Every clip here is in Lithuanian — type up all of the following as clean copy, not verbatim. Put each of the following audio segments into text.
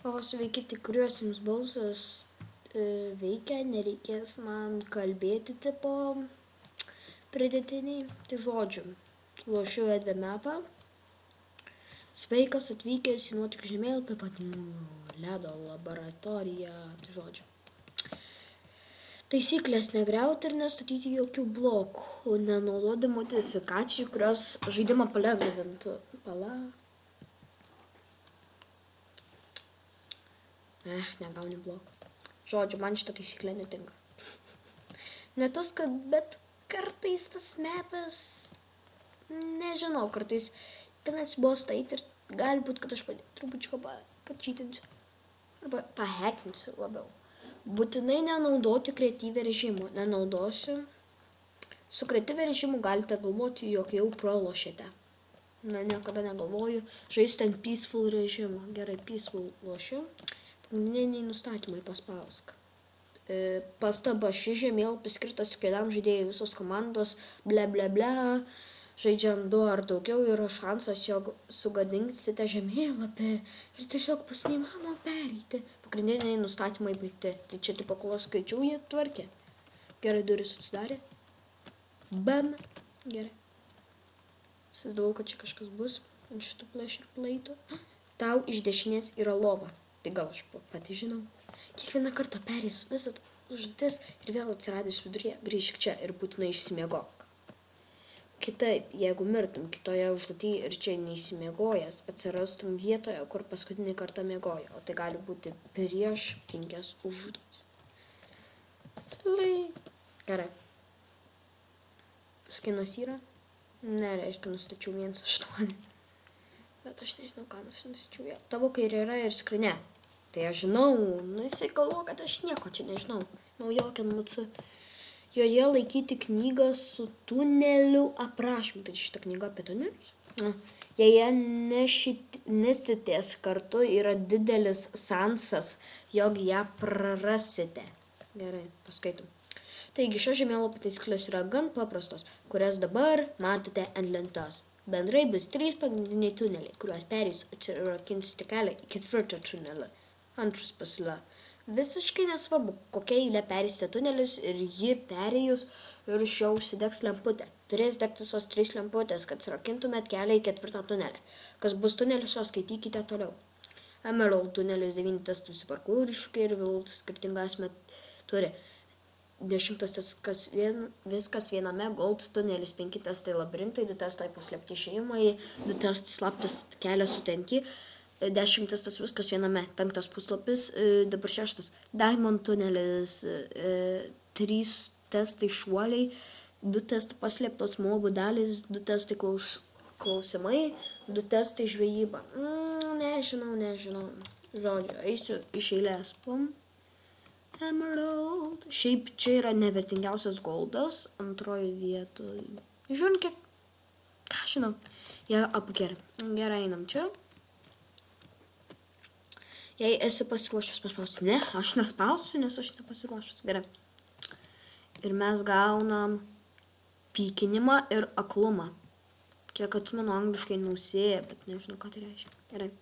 O sveiki, tikriuosiams balsas veikia, nereikės man kalbėti tipo pridėtiniai. Tai žodžiu, lošiu Edve mapą. Sveikas atvykęs į nuotykių žemėlapį, ledo laboratoriją. Tai žodžiu. Taisyklės negriauti ir nestatyti jokių blokų, nenaudoti modifikacijų, kurios žaidimą palengvintų. Negauni blokų. Žodžiu, man šitą taisyklę netinka. Ne tas, bet kartais tas mapas, nežinau, kartais ten atsibosta eiti ir gali būt, kad aš trupučiuką pačytinsiu. Arba pahackinsiu labiau. Būtinai nenaudoti kreatyvę režimų. Nenaudosiu. Su kreatyvę režimu galite galvoti, jog jau pralošėte. Niekada negalvoju. Žaisti ant peaceful režimo. Gerai, peaceful lošiu. Pagrindiniai nustatymai paspausk. Pastaba, šis žemėlapis skirtas keliam žaidėjai, visos komandos, žaidžiant 2 ar daugiau yra šansas, jog sugadinsite žemėlapį ir tiesiog bus neįmanoma pereiti. Pagrindiniai nustatymai baigti. Tai čia tipo kol aš skaičiau, jie tvarkė. Gerai, duris atsidarė. Bam. Gerai. Įsivaizdavau, kad čia kažkas bus ant šitų pleasure plaitų. Tau iš dešinės yra lova. Tai gal aš pati žinau. Kiekvieną kartą perės visą užduotis ir vėl atsiradęs viduryje grįžk čia ir būtinai išsimiegok. Kitaip, jeigu mirtum kitoje užduotyje ir čia neįsimiegojęs, atsirastum vietoje, kur paskutinį kartą miegojo, o tai gali būti prieš 5 užduotis. Gerai. Skinas yra? Nereiškia, nustačiau 1.8. Bet aš nežinau, ką aš nustačiau. Tavo kairė yra ir skrinė. Tai aš žinau, jisai galvo, kad aš nieko čia nežinau. Naujokė MC. Joje laikyti knygą su tuneliu aprašymu. Tai šitą knygą apie tunelius? Jei nesitės kartu, yra didelis šansas, jog ją prarasite. Gerai, paskaitom. Taigi, šio žemėlapio taisyklės yra gan paprastos, kurias dabar matote ant lentos. Bendrai bus 3 pagrindiniai tuneliai, kuriuos perėjus atsirakinsite kelią į 4 tunelį. Antras pasila. Visiškai nesvarbu, kokia eilė perėsite tunelis ir jį perėjus ir iš jo užsidegs lemputė. Turės degti tos 3 lemputės, kad atsirakintumėt kelią į 4 tunelį. Kas bus tunelis, o skaitykite toliau. Emerald tunelis 9 testų parkour iššūkiai ir vėl skirtingas turi. 10 testas viskas viename, gold tunelis 5 testai labirintai, 2 testai paslėpti išėjimai, 2 testai slaptas kelias sutenki, 10 testas viskas viename, 5 puslapis, dabar 6 diamond tunelis, 3 testai šuoliai, 2 testai paslėptos mobų dalys, 2 testai klausimai, 2 testai žvejyba. Nežinau. Žodžiu, eisiu iš eilės. Emerald. Šiaip čia yra nevertingiausias goldas, antroji vietoje. Žiūrint, ką žinau. Jie apgeria. Gerai, einam čia. Jei esi pasiruošęs paspausti. Ne, aš nespausiu, nes aš nepasiruošęs. Gerai. Ir mes gaunam pykinimą ir aklumą. Kiek atsimenu angliškai nausėja, bet nežinau, ką tai reiškia. Gerai.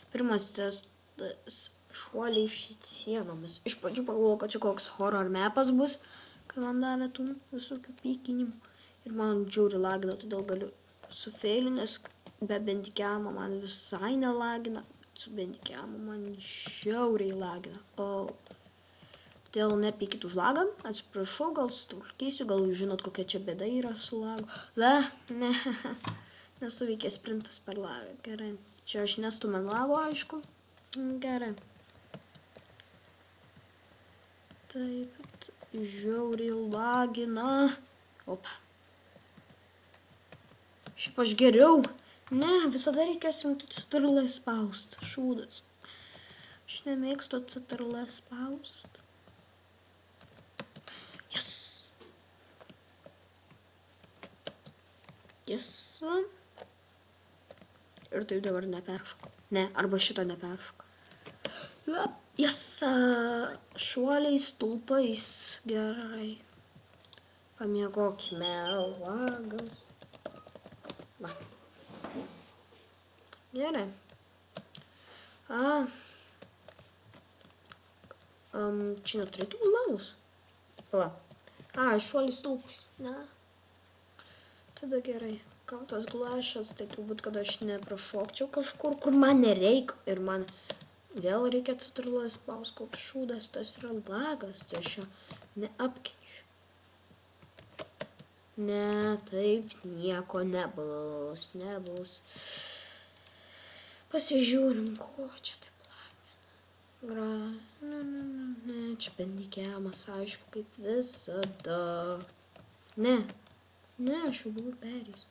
Pirmas testas. Šuoliai sienomis. Iš pradžių pagalvojau, kad čia koks horror mapas bus, kai man davė tų visokių pykinimų. Ir man džiauri lagina, todėl galiu su feiliu, nes be bendikiamo man visai nelagina. Su bendikiamo man žiauriai lagina. Todėl nepykit už lagą. Atsiprašau, gal sutulkysiu, gal jūs žinot, kokia čia bėda yra su lagu. Ne. Nesuveikė sprintas per lagą. Gerai. Čia aš nestume lago, aišku. Gerai. Taip, žiauriai lagina. Opa. Šiaip aš geriau. Ne, visada reikės rimti CTRL spaust. Šūdas. Aš nemėgstu CTRL spaust. Yes. Ir taip dabar neperšoku. Ne, arba šito neperšoku. Šuoliai stulpais. Gerai. Pamiegokime. Lagas. Va. Gerai. Čia neturėtų būt lagos. Pala. Šuolis stulpas. Ne. Tada gerai. Kautas glašas, tai turbūt, kad aš neprašokčiau kažkur, kur man nereik. Ir man vėl reikia citrilos spaus koks šūdas. Tas yra lagas, tai aš jo neapkenčiu. Ne, taip nieko nebus. Pasižiūrim, ko čia taip lagina. Ne, čia bendikiamas, aišku, kaip visada. Ne, aš jau buvau perėjus.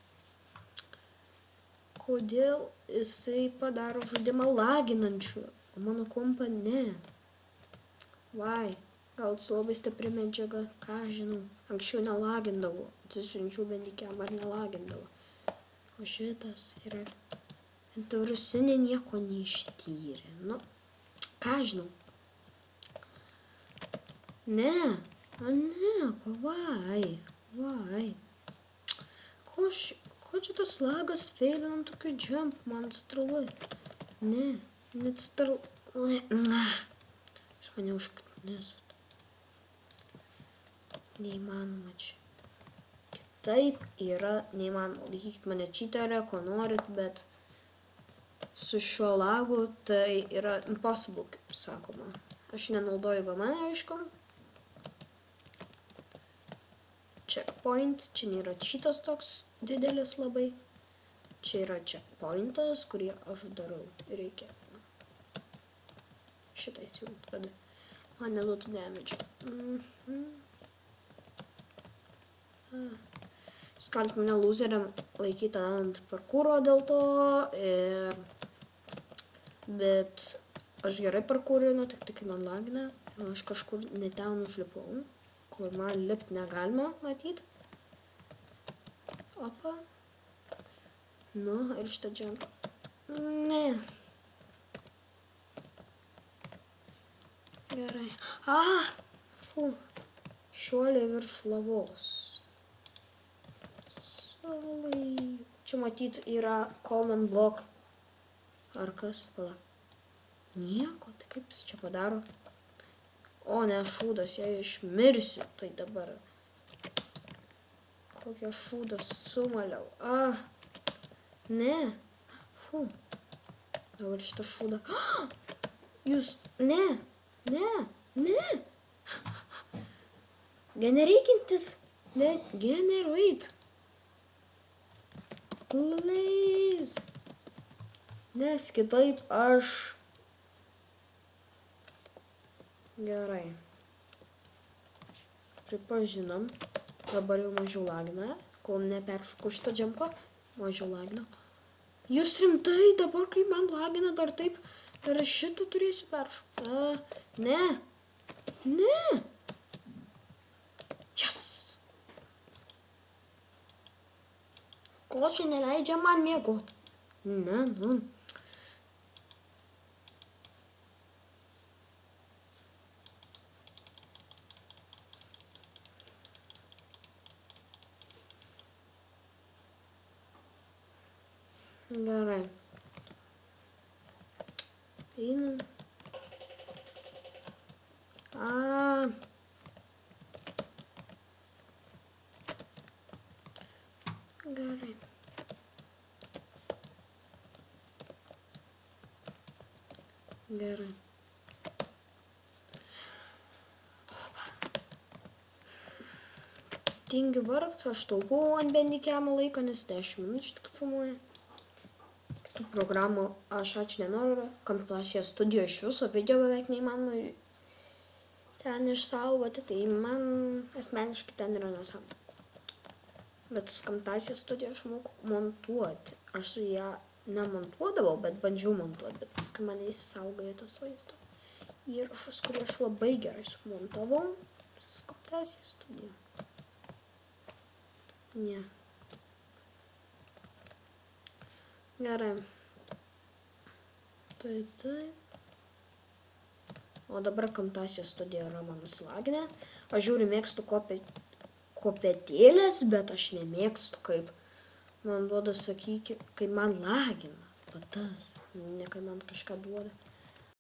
Kodėl jisai padaro žaidimą laginančių, o mano kompą ne? Vai, gal čia labai stipri medžiaga, ką žinau. Anksčiau nelagindavo, atsisiunčiau bendikiamą ar nelagindavo. O šitas yra... Antivirusinė nieko neištyrė. Nu, ką žinau. Ne, vai. Ko čia tas lagas feilina ant tokių jump, man citrulai? Ne citrulai. Aš mane užknisut. Neįmanoma čia. Kitaip yra neįmanoma. Laikykit mane čyterę, ko norit, bet su šiuo lagu tai yra impossible, kaip sakoma. Aš nenaudoju GM, aišku. Checkpoint, čia nėra šitas toks didelis labai. Čia yra checkpointas, kurį aš darau. Reikia šitą įsijungti, kad man neduotų damage. Jūs galite mane loseriam laikyti ant parkūro dėl to, bet aš gerai parkūrinu, tik kai man lagina. Aš kažkur ne ten užlipau, kur man lipt negalima matyti. Opa. Nu, ir šitą jump. Ne. Gerai. Šuoliai virš lavos. Čia matyt yra common block. Ar kas? Pala. Nieko, tai kaip jis čia padaro? O, ne, šūdas, jei išmirsiu, tai dabar. Kokią šūdą sumaliau. Ne. Dabar šitą šūdą. Jūs, ne. Genereikintis. Ne, generate. Please. Nes kitaip aš... Gerai. Pripažinom. Dabar jau mažiau lagina. Kol neperšoku šitą džempą, mažiau lagina. Jūs rimtai dabar, kai man lagina dar taip, ir šitą turėsiu peršokti. Ne. Yes. Ko čia neleidžia man mėgoti? Ne, nu. Gerai. Einam. Gerai. Gerai. Tingiu vargti, aš taupau ant bendikiamą laiką, nes 10 minučių tik filmuoju. Kitų programų aš nenoriu. Kompilacijos studijo iš viso video beveik neįmanoma ten išsaugoti, tai man asmeniškai ten yra nesąmonė. Bet kompilacijos studiją aš moku montuoti. Aš su ją nemontuodavau, bet bandžiau montuoti, bet paskui mane įsisaugojo tas vaizdo įrašas, kurį aš labai gerai sumontavau su kompilacijos studija. Ne. Gerai. Taip. O dabar kompilacijos studija yra man nusilaginę. Aš žiūriu, mėgstu kopėtėlės, bet aš nemėgstu, kaip man duoda, sakykime, kai man lagina. Va tas, ne kai man kažką duoda.